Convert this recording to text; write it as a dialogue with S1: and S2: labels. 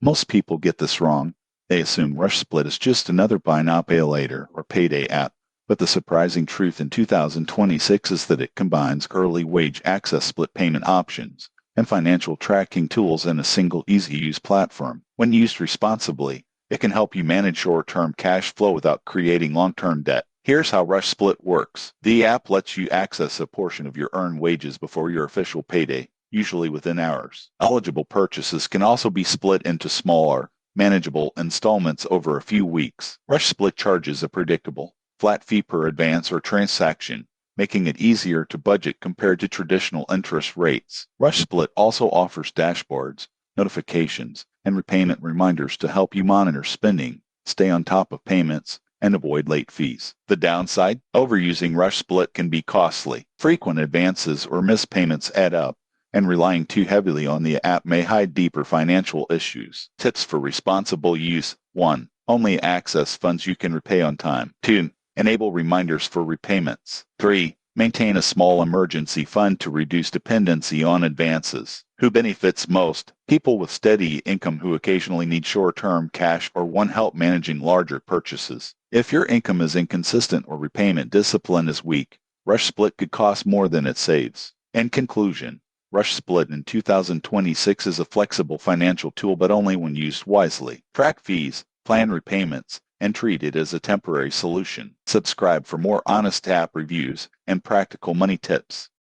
S1: Most people get this wrong. They assume Rush Split is just another buy now pay later or payday app. But the surprising truth in 2026 is that it combines early wage access split payment options and financial tracking tools in a single easy-use platform. When used responsibly, it can help you manage short-term cash flow without creating long-term debt. Here's how Rush Split works. The app lets you access a portion of your earned wages before your official payday, usually within hours. Eligible purchases can also be split into smaller, manageable installments over a few weeks. Rush Split charges a predictable, flat fee per advance or transaction, making it easier to budget compared to traditional interest rates. Rush Split also offers dashboards, notifications, and repayment reminders to help you monitor spending, stay on top of payments, and avoid late fees. The downside? Overusing Rush Split can be costly. Frequent advances or missed payments add up, and relying too heavily on the app may hide deeper financial issues. Tips for responsible use. 1. Only access funds you can repay on time. 2. Enable reminders for repayments. 3. Maintain a small emergency fund to reduce dependency on advances. Who benefits most? People with steady income who occasionally need short-term cash or want help managing larger purchases. If your income is inconsistent or repayment discipline is weak, Rush Split could cost more than it saves. In conclusion, Rush Split in 2026 is a flexible financial tool, but only when used wisely. Track fees, plan repayments, and treat it as a temporary solution. Subscribe for more honest app reviews and practical money tips.